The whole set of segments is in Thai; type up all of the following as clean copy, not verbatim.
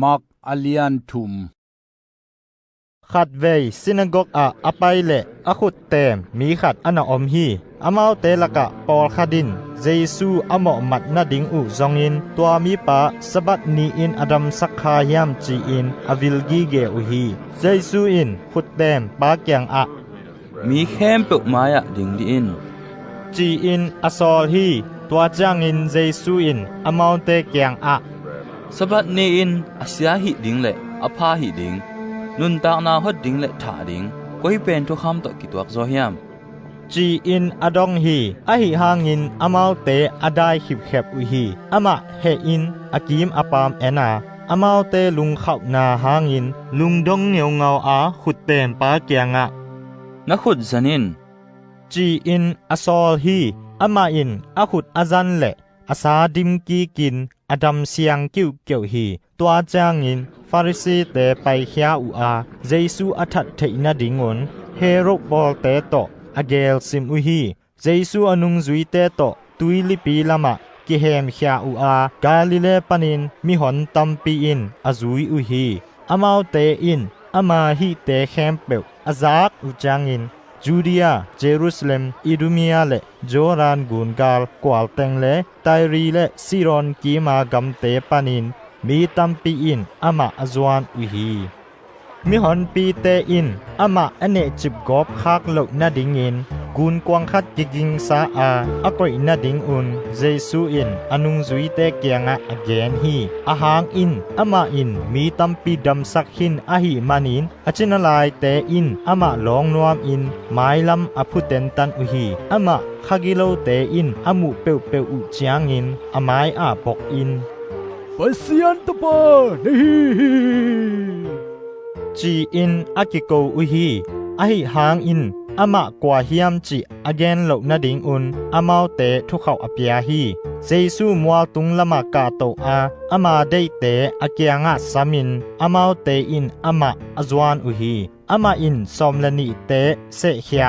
มักอเลียนทุมขัดเวซินาโกกอไปเลอขุดเตมมีขัดอนาอมฮีอมาเตละกะปอลคาดินเยซูอมอมัดนาดิงอุจองอินตัวมีปะสบัดนีอินอดัมสักคายามจีอินอวิลกีเกอุฮีเยซูอินขุดเตมปาเกียงมีแค้มเปกไม้ดิงดีอินจีอินอซอลฮีตัวจางอินเยซูอินอมาเตเกียงสบัดนีอินอาเซียหิดิงเลอพาหิดิงนุนตากนาฮดดิงเลถาดิงก็ให้เป็นทุกคำต่อกิตวกโซเฮียมจีอินอดองฮีอหิหางอินอมาเตอไดขิบแคบอุฮีอมะเฮอินอกีมอปามเอนาอมาเตลุงเข้านาหางอินลุงดงเหนียวเงาขุดเต็มปาเกียงนักขุดซันินจีอินอซอลฮีอมาอินอขุดอซันเลอาซาดิมกีกินอดัมเสียงกิ้วเกี่ยวฮีตัวจางอินฟาริสีเตไปเขียอูเยซูอัทัดเทนาดิงอนเฮโรบอลเตโตอเกลซิมอุฮีเยซูอนุงซุยเตโตตุยลิปีลามะกิเฮมเขียอูกาลิเลปานินมิหอนตัมปีอินอซุยอุฮีอมาเตอินอมาฮีเตแคมเปลอซักอุจางอินจูเดียเยรูซาเล็มอิดูเมียและจอรานกุนกาลกวาลเตงและไตรีและซิรอนกีมากัมเตปานินมีตัมปีอินอามาอจวนอุฮีมีหอนปีเตอินอามาอเนจิบกอบคักโลกนาดิงอินกุนกวางคัดกิงสาอกอยนาดิงอุนเยซูอินอนุงซุยเตเกียงอเกนฮีอาหางอินอามาอินมีตัมปีดัมสักหินอหิมานินอจินลายเตอินอามาลองนวมอินไมลัมอพุเตนตันอุฮีอามาคากิโลเตอินอามุเปวเปวอุจางอินอามายปอกอินPasian tapa nahiจีอินอากิโกอุฮีอหิหางอินอามากัวเฮียมจิอเกนโลนาดิงอุนอามาเตทุกเขาอเปียฮีเยซูมัวตุงละมากาโตอามาได้เตอเกียงสามินอามาเตอินอามาอจวนอุฮีอามาอินซอมลนิเตเสเฮีย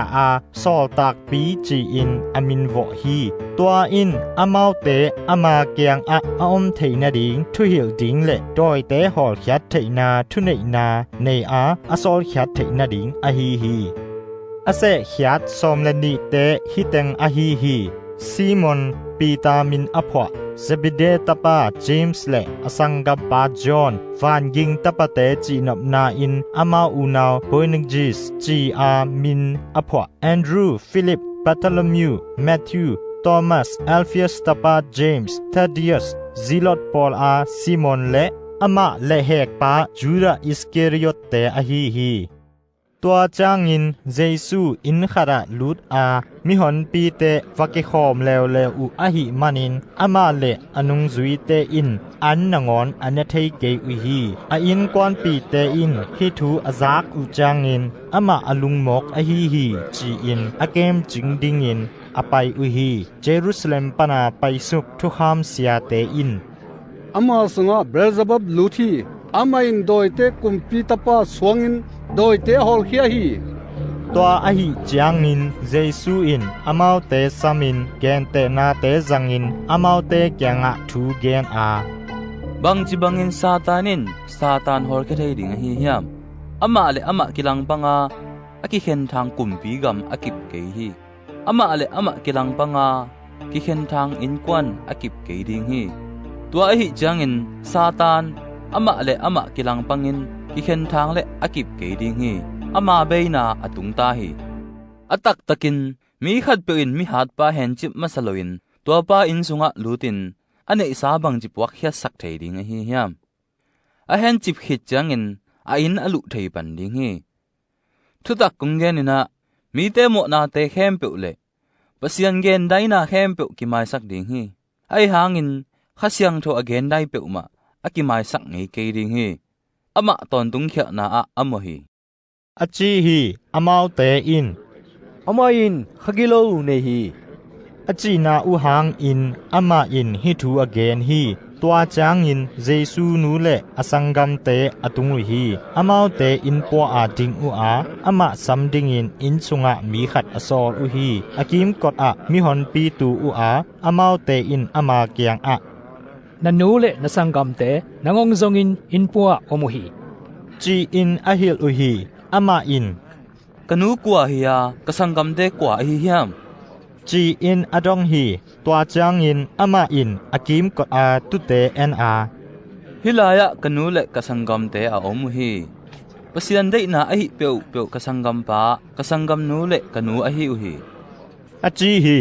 ซอลตากปีจีอินอามินวอฮีตัวอินอามาเตอามาเกียงออมเทนาดิงทุหิลดิงเลโดยเตหอลขัดเทนาทุเนนาเนอซอลขัดเทนาดิงอฮีอาเซขัดซอมลนิเตฮิเตงอฮีซีมอนปีตามินอพวเซบิเดตปาเจมส์และอสังกับบาจอนฟานยิงตปเตจีนบนาอินอามาอูนาวโบนิกจิสจีมินอพวแอนดรูฟิลิปบัตตลมิวแมทธิวทอมัสอัลฟิอัสตปาเจมส์เทเดียสซิลอตปอลซิมอนและอามาและเฮกปาจูดาอิสเคริโอตเตอฮีตัวจางอินเยซูอินคาราลูดมิหอนปีเตวักเกคอมเลวอุอหิมานินอามาเลอนุงซุยเตอินอันนงอนอันเทเกอุฮีอินกวนปีเตอินฮิทูอซักอุจางอินอามาอลุงมอกอฮีจีอินอเกมจิงดิงอินอไปอุฮีเยรูซาเล็มปนาไปสุกทุกหามเสียเตอินอามาสงะเบรซบับลูทีอามาอินโดยเตกุมปีตปาสวงอินโดยเตฮอลเฮียฮีตัวอหิจางอินเยซูอินอามาเตซามินแกนเตนาเตจังอินอามาเตแกงทูแกนบังจิบังอินซาตานินซาตานฮอลเคเทดิงฮียามอามาเลอามากิลังปังอากิเข็นทางกุมปีกัมอากิบเกฮีอามาเลอามากิลังปังกิเข็นทางอินกวนอากิบเกดิงฮีตัวอหิจางอินซาตานอามาเลอามากิลังปังอินกิเข็นทางเลอากิบเกดิงฮีอามาเบนาอตุงตาฮีอตักตะกินมีขัดเปอินมีหาดปาเห็นจิบมาสโลอินตัวปาอินสุงะลูตินอันเนสาบังจิบวักเฮียสักเทดิงฮียามa hen chip khit changin a in alu thei pan ding hi thutak kungen ina mi te mo na te khem pe le pasian gen dai na khem pe ki mai sak ding hi ai hangin khasyang tho again dai pe ma aki mai sak ngei ke ding hi ama ton tung khya na a amo hi achi hi amau te in amain khagilo ne hi achi na u hang in ama in hi thu again hiตัวจางอินเยซูนูเลอสังกัมเตอตุงอุฮีอามาวเตอินปัวอาดิงอุอามาซัมดิงอินสุงะมีขัดอซอลอุฮีอากิมกอดมีหอนปีตูอุอามาวเตอินอามาเกียง nanu le nasangam te nangong zongin inpua omuhi Ji in ahil uhi ama in kanu kwa hiya kasanggam te kwa hi hiam Ji in adong hi tua chang in ama in akim ko a tute en a hilaya kanu le kasanggam te a om hi pasian dei na a hi peu kasanggam pa kasanggam nu le kanu a hi uhi Aji hi